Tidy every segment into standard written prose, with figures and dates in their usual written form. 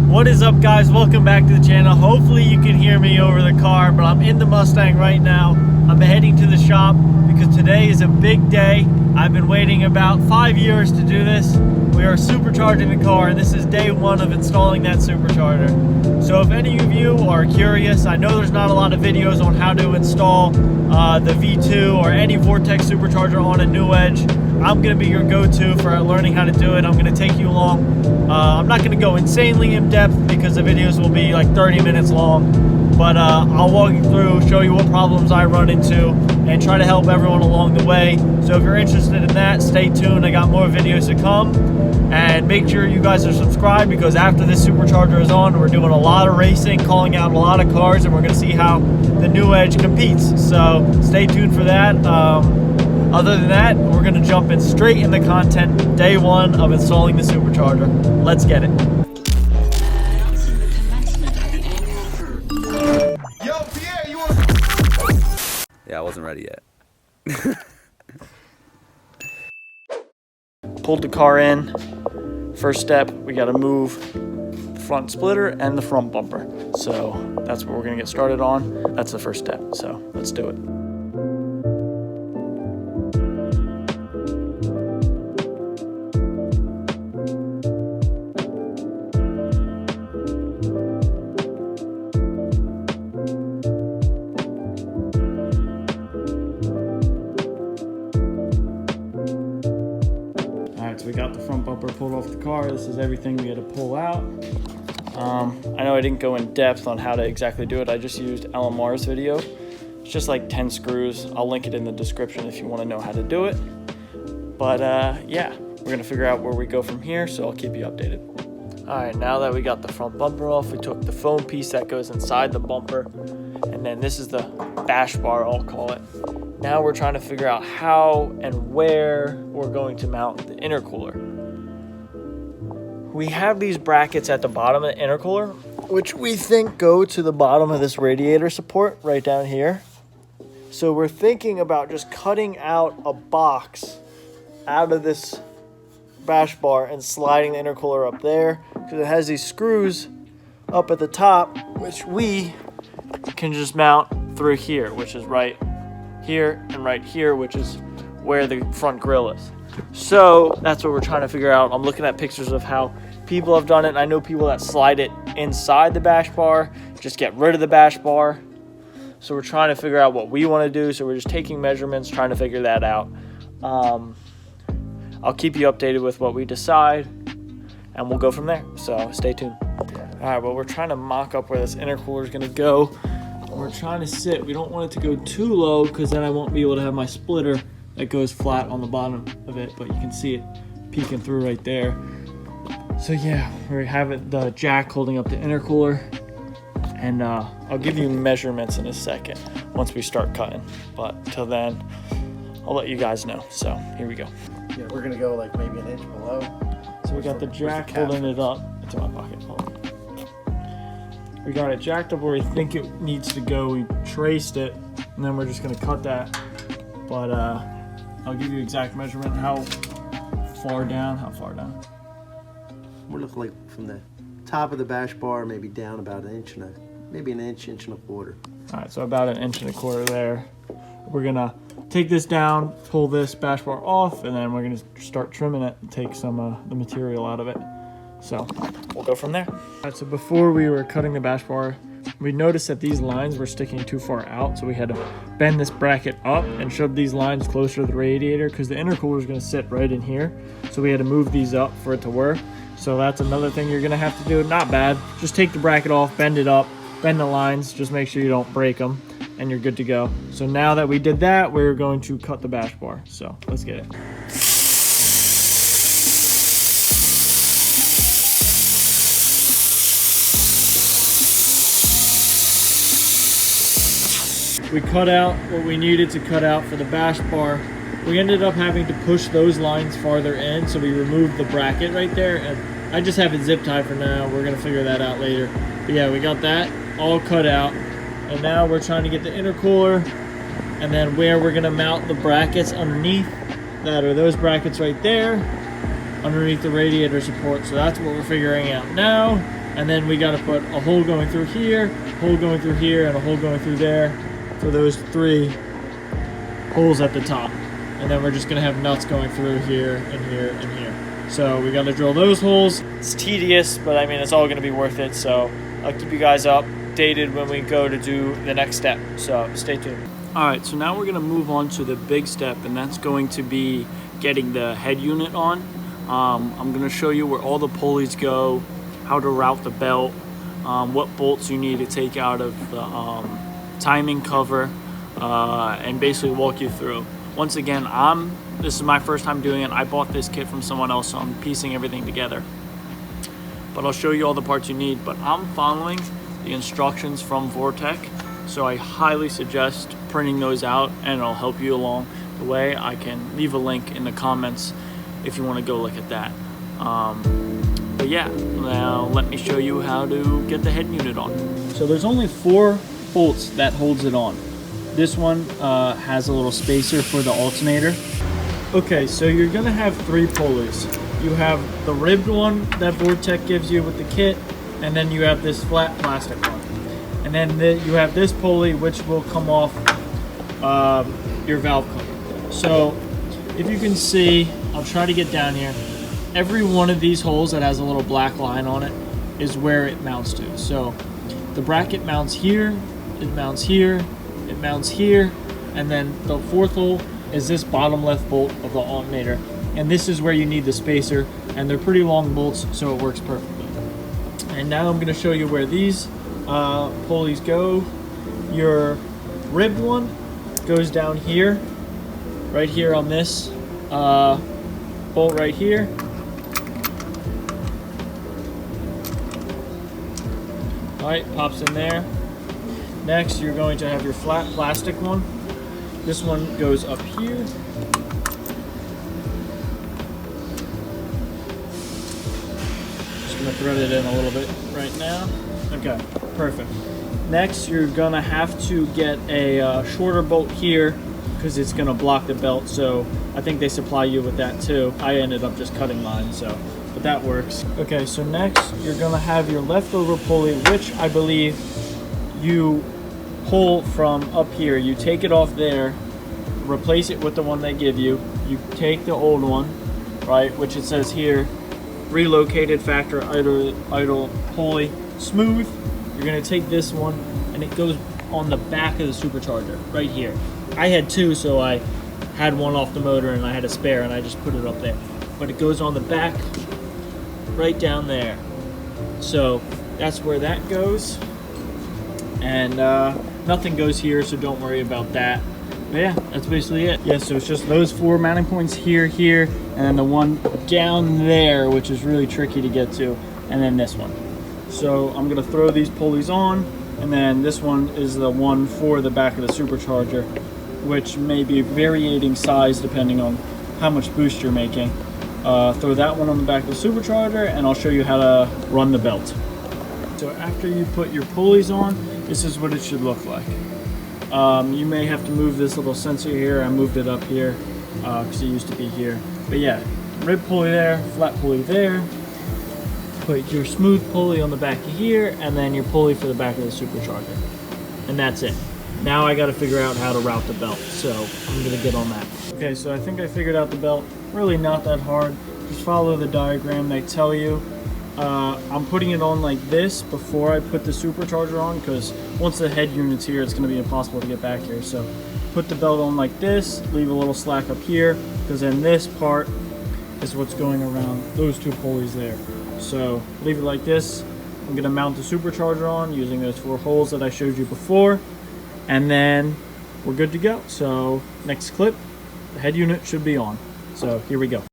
What is up, guys? Welcome back to the channel. Hopefully you can hear me over the car, but I'm in the Mustang right now. I'm heading to the shop because today is a big day. I've been waiting about 5 years to do this. We are supercharging the car, and this is day one of installing that supercharger. So if any of you are curious, I know there's not a lot of videos on how to install the V2 or any Vortech supercharger on a new Edge. I'm going to be your go-to for learning how to do it. I'm going to take you along. I'm not going to go insanely in depth because the videos will be like 30 minutes long, but I'll walk you through, show you what problems I run into, and try to help everyone along the way. So if you're interested in that, stay tuned. I got more videos to come, and make sure you guys are subscribed because after this supercharger is on, we're doing a lot of racing, calling out a lot of cars, and we're going to see how the new Edge competes. So stay tuned for that. Other than that, we're going to jump in straight in the content, day one of installing the supercharger. Let's get it. Yo, Pierre, you want? Yeah, I wasn't ready yet. Pulled the car in. First step, we got to move the front splitter and the front bumper. So that's what we're going to get started on. That's the first step. So let's do it. So we got the front bumper pulled off the car. This is everything we had to pull out. I know I didn't go in depth on how to exactly do it. I just used LMR's video. It's just like 10 screws. I'll link it in the description if you want to know how to do it. But yeah, we're going to figure out where we go from here, so I'll keep you updated. All right, now that we got the front bumper off, we took the foam piece that goes inside the bumper, and then this is the bash bar, I'll call it. Now we're trying to figure out how and where we're going to mount the intercooler. We have these brackets at the bottom of the intercooler, which we think go to the bottom of this radiator support right down here. So we're thinking about just cutting out a box out of this bash bar and sliding the intercooler up there, because it has these screws up at the top, which we can just mount through here, which is right here and right here, which is where the front grille is. So that's what we're trying to figure out. I'm looking at pictures of how people have done it, and I know people that slide it inside the bash bar, just get rid of the bash bar. So we're trying to figure out what we want to do. So we're just taking measurements, trying to figure that out. I'll keep you updated with what we decide, and we'll go from there. So stay tuned. All right, well, we're trying to mock up where this intercooler is going to go. We're trying to sit. We don't want it to go too low because then I won't be able to have my splitter that goes flat on the bottom of it, but you can see it peeking through right there. So yeah, we have it, the jack holding up the intercooler, and I'll give you measurements in a second once we start cutting, but till then I'll let you guys know. So here we go. Yeah, we're gonna go like maybe an inch below. So we got the jack holding it up. It's in my pocket. Hold on. We got it jacked up where we think it needs to go. We traced it, and then we're just gonna cut that. But I'll give you exact measurement. How far down? We're looking like from the top of the bash bar, maybe down about an inch maybe an inch and a quarter. All right, so about an inch and a quarter there. We're gonna take this down, pull this bash bar off, and then we're gonna start trimming it and take some the material out of it. So we'll go from there. All right, so before we were cutting the bash bar, we noticed that these lines were sticking too far out, so we had to bend this bracket up and shove these lines closer to the radiator because the intercooler is going to sit right in here. So we had to move these up for it to work. So that's another thing you're going to have to do. Not bad. Just take the bracket off, bend it up, bend the lines, just make sure you don't break them, and you're good to go. So now that we did that, we're going to cut the bash bar. So let's get it. We cut out what we needed to cut out for the bash bar. We ended up having to push those lines farther in, so we removed the bracket right there. And I just have it zip tied for now. We're gonna figure that out later. But yeah, we got that all cut out. And now we're trying to get the intercooler, and then where we're gonna mount the brackets underneath that are those brackets right there, underneath the radiator support. So that's what we're figuring out now. And then we got to put a hole going through here, hole going through here, and a hole going through there for those 3 holes at the top. And then we're just gonna have nuts going through here and here and here. So we gotta drill those holes. It's tedious, but I mean, it's all gonna be worth it. So I'll keep you guys updated when we go to do the next step. So stay tuned. All right, so now we're gonna move on to the big step, and that's going to be getting the head unit on. I'm gonna show you where all the pulleys go, how to route the belt, what bolts you need to take out of the timing cover, and basically walk you through. Once again, this is my first time doing it. I bought this kit from someone else, so I'm piecing everything together. But I'll show you all the parts you need. But I'm following the instructions from Vortech, so I highly suggest printing those out, and it'll help you along the way. I can leave a link in the comments if you want to go look at that. But yeah, now let me show you how to get the head unit on. So there's only 4 bolts that holds it on. This one has a little spacer for the alternator. Okay, so you're gonna have 3 pulleys. You have the ribbed one that Vortech gives you with the kit, and then you have this flat plastic one. And then you have this pulley, which will come off your valve cover. So if you can see, I'll try to get down here. Every one of these holes that has a little black line on it is where it mounts to. So the bracket mounts here, it mounts here, it mounts here, and then the 4th hole is this bottom left bolt of the alternator. And this is where you need the spacer, and they're pretty long bolts, so it works perfectly. And now I'm going to show you where these pulleys go. Your ribbed one goes down here, right here on this bolt right here. Alright, pops in there. Next, you're going to have your flat plastic one. This one goes up here. Just gonna thread it in a little bit right now. Okay, perfect. Next, you're gonna have to get a shorter bolt here because it's gonna block the belt. So I think they supply you with that too. I ended up just cutting mine, but that works. Okay, so next you're gonna have your leftover pulley, which I believe you pull from up here. You take it off there, replace it with the one they give you. You take the old one, right, which it says here, relocated factor idle pulley smooth. You're gonna take this one, and it goes on the back of the supercharger right here. I had 2, so I had one off the motor and I had a spare, and I just put it up there. But it goes on the back right down there. So that's where that goes. And nothing goes here, so don't worry about that. But yeah, that's basically it. Yeah, so it's just those 4 mounting points here, here, and then the one down there, which is really tricky to get to, and then this one. So I'm gonna throw these pulleys on, and then this one is the one for the back of the supercharger, which may be varying size depending on how much boost you're making. Throw that one on the back of the supercharger, and I'll show you how to run the belt. So after you put your pulleys on, this is what it should look like. You may have to move this little sensor here. I moved it up here because it used to be here. But yeah, rib pulley there, flat pulley there. Put your smooth pulley on the back of here, and then your pulley for the back of the supercharger. And that's it. Now I got to figure out how to route the belt, so I'm going to get on that. Okay, so I think I figured out the belt. Really not that hard. Just follow the diagram they tell you. I'm putting it on like this before I put the supercharger on, because once the head unit's here, it's going to be impossible to get back here. So put the belt on like this, leave a little slack up here, because then this part is what's going around those 2 pulleys there. So leave it like this. I'm going to mount the supercharger on using those 4 holes that I showed you before, and then we're good to go. So next clip, the head unit should be on. So here we go.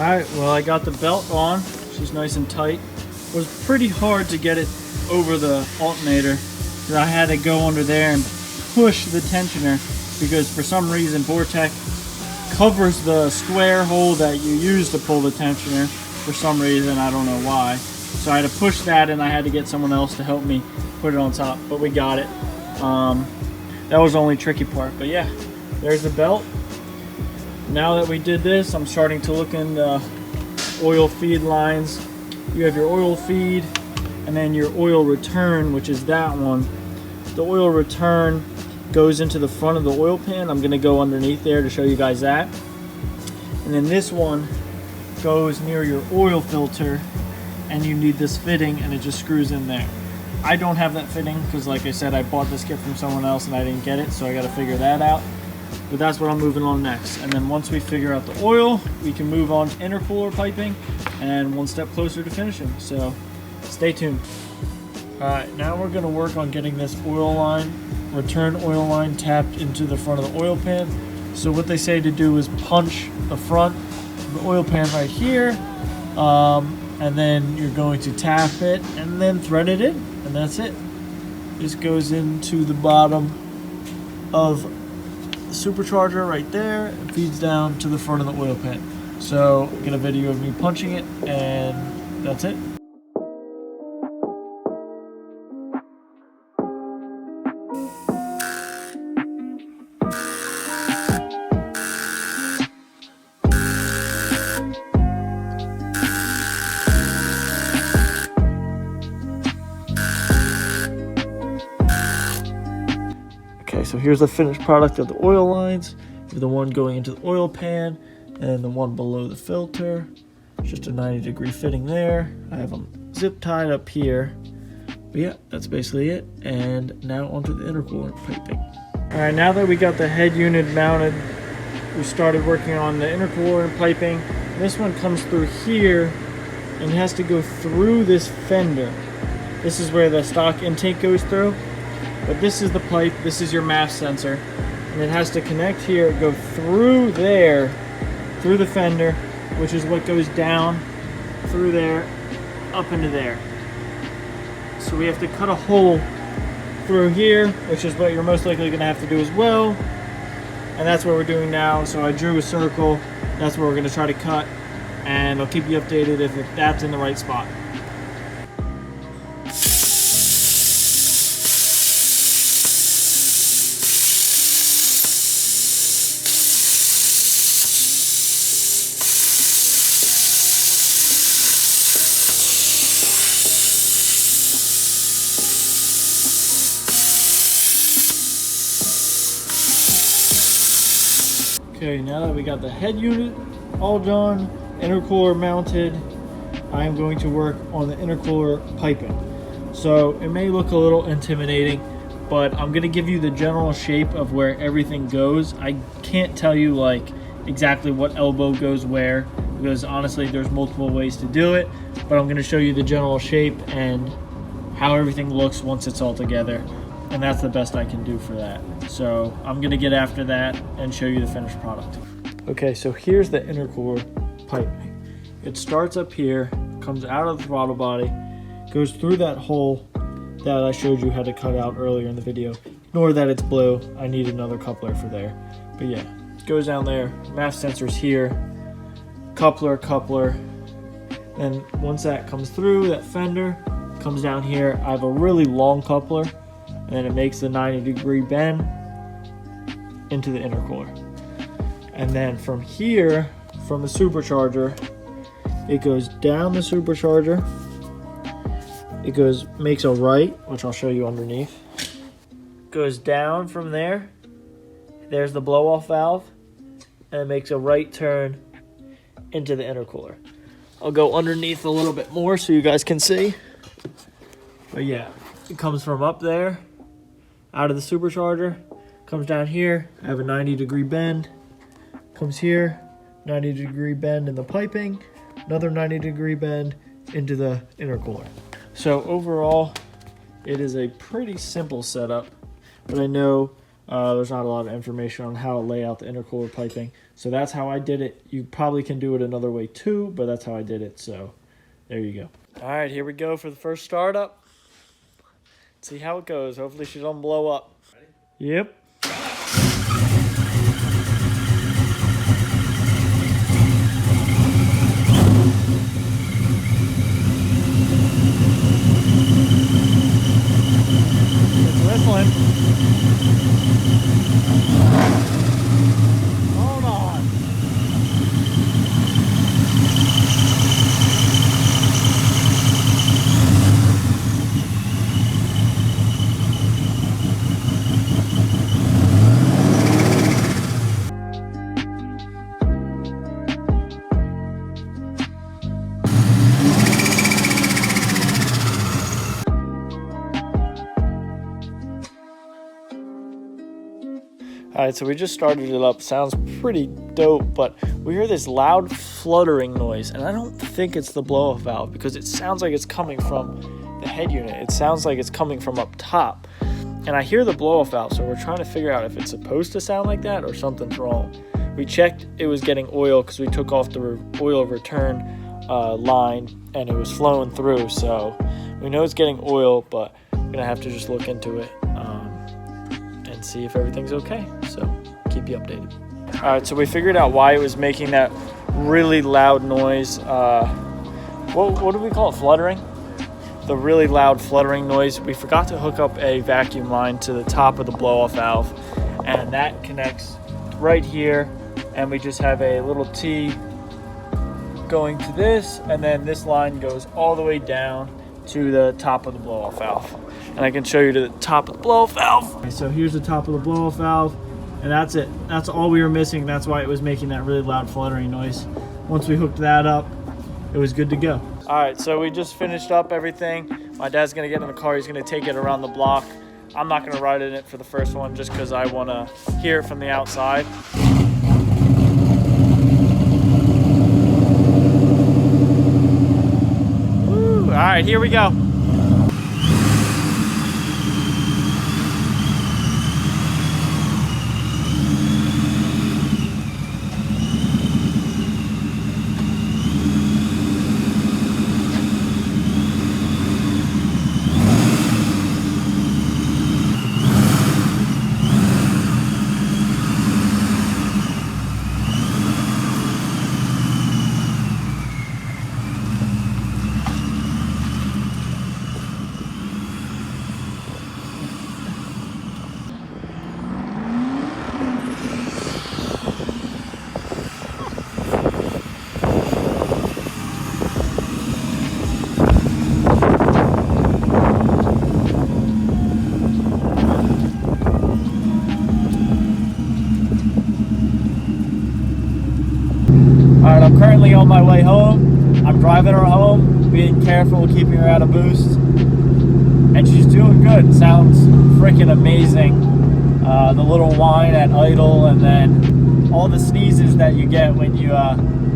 Alright, well I got the belt on. She's nice and tight. It was pretty hard to get it over the alternator. I had to go under there and push the tensioner because for some reason Vortech covers the square hole that you use to pull the tensioner. For some reason, I don't know why. So I had to push that and I had to get someone else to help me put it on top, but we got it. That was the only tricky part, but yeah, there's the belt. Now that we did this, I'm starting to look in the oil feed lines. You have your oil feed and then your oil return, which is that one. The oil return goes into the front of the oil pan. I'm gonna go underneath there to show you guys that. And then this one goes near your oil filter, and you need this fitting and it just screws in there. I don't have that fitting because like I said, I bought this kit from someone else and I didn't get it, so I got to figure that out. But that's what I'm moving on next. And then once we figure out the oil, we can move on to intercooler piping and one step closer to finishing. So stay tuned. Alright, now we're going to work on getting this oil line, return oil line, tapped into the front of the oil pan. So what they say to do is punch the front of the oil pan right here, and then you're going to tap it and then thread it in, and that's it. This goes into the bottom of the supercharger right there and feeds down to the front of the oil pan. So get a video of me punching it, and that's it. So here's the finished product of the oil lines. The one going into the oil pan and the one below the filter. It's just a 90-degree fitting there. I have them zip tied up here. But yeah, that's basically it. And now onto the intercooler piping. All right, now that we got the head unit mounted, we started working on the intercooler and piping. This one comes through here and has to go through this fender. This is where the stock intake goes through. But this is the pipe, this is your MAF sensor, and it has to connect here, go through there, through the fender, which is what goes down through there, up into there. So we have to cut a hole through here, which is what you're most likely going to have to do as well. And that's what we're doing now. So I drew a circle, that's where we're going to try to cut, and I'll keep you updated if that's in the right spot. Okay, now that we got the head unit all done, intercooler mounted, I am going to work on the intercooler piping. So it may look a little intimidating, but I'm going to give you the general shape of where everything goes. I can't tell you like exactly what elbow goes where, because honestly there's multiple ways to do it, but I'm going to show you the general shape and how everything looks once it's all together. And that's the best I can do for that. So I'm gonna get after that and show you the finished product. Okay, so here's the intercooler piping. It starts up here, comes out of the throttle body, goes through that hole that I showed you how to cut out earlier in the video. Ignore that it's blue, I need another coupler for there. But yeah, it goes down there, MAF sensor's here, coupler, and once that comes through, that fender comes down here. I have a really long coupler, and then it makes the 90-degree bend into the intercooler. And then from here, from the supercharger, it goes down the supercharger. It makes a right, which I'll show you underneath. Goes down from there. There's the blow-off valve, and it makes a right turn into the intercooler. I'll go underneath a little bit more so you guys can see. But yeah, it comes from up there, out of the supercharger, comes down here. I have a 90-degree bend, comes here, 90-degree bend in the piping, another 90-degree bend into the intercooler. So overall, it is a pretty simple setup, but I know There's not a lot of information on how to lay out the intercooler piping. So that's how I did it. You probably can do it another way too, but that's how I did it. So there you go. All right, here we go for the first startup. Let's see how it goes. Hopefully she don't blow up. Ready? Yep. It's whistling. Hold on. All right, so we just started it up. Sounds pretty dope, but we hear this loud fluttering noise, and I don't think it's the blow-off valve because it sounds like it's coming from the head unit. It sounds like it's coming from up top, and I hear the blow-off valve, so we're trying to figure out if it's supposed to sound like that or something's wrong. We checked it was getting oil because we took off the oil return line, and it was flowing through, so we know it's getting oil, but we're gonna have to just look into it and see if everything's okay. So keep you updated. All right, so we figured out why it was making that really loud noise. What do we call it? Fluttering? The really loud fluttering noise. We forgot to hook up a vacuum line to the top of the blow-off valve, and that connects right here, and we just have a little T going to this, and then this line goes all the way down to the top of the blow-off valve. And I can show you to the top of the blow-off valve. Okay, so here's the top of the blow-off valve, and that's it. That's all we were missing. That's why it was making that really loud fluttering noise. Once we hooked that up, it was good to go. All right, so we just finished up everything. My dad's gonna get in the car. He's gonna take it around the block. I'm not gonna ride in it for the first one just because I wanna hear it from the outside. Woo, all right, here we go. Alright, I'm currently on my way home. I'm driving her home, being careful, keeping her out of boost. And she's doing good. Sounds freaking amazing. The little whine at idle, and then all the sneezes that you get when you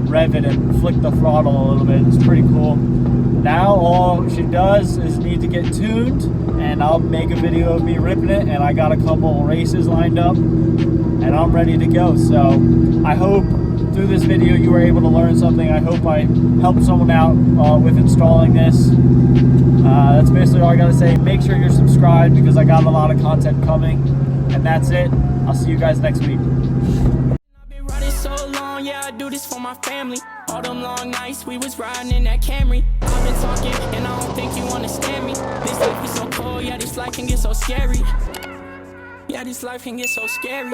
rev it and flick the throttle a little bit. It's pretty cool. Now all she does is need to get tuned, and I'll make a video of me ripping it, and I got a couple races lined up, and I'm ready to go. So I hope through this video you were able to learn something. I hope I helped someone out with installing this. That's basically all I gotta say. Make sure you're subscribed because I got a lot of content coming. And that's it. I'll see you guys next week. I've been riding so long, yeah, I do this for my family. All them long nights we was riding in that Camry. I've been talking and I don't think you understand me. This life is so cold, yeah, this life can get so scary. Yeah, this life can get so scary.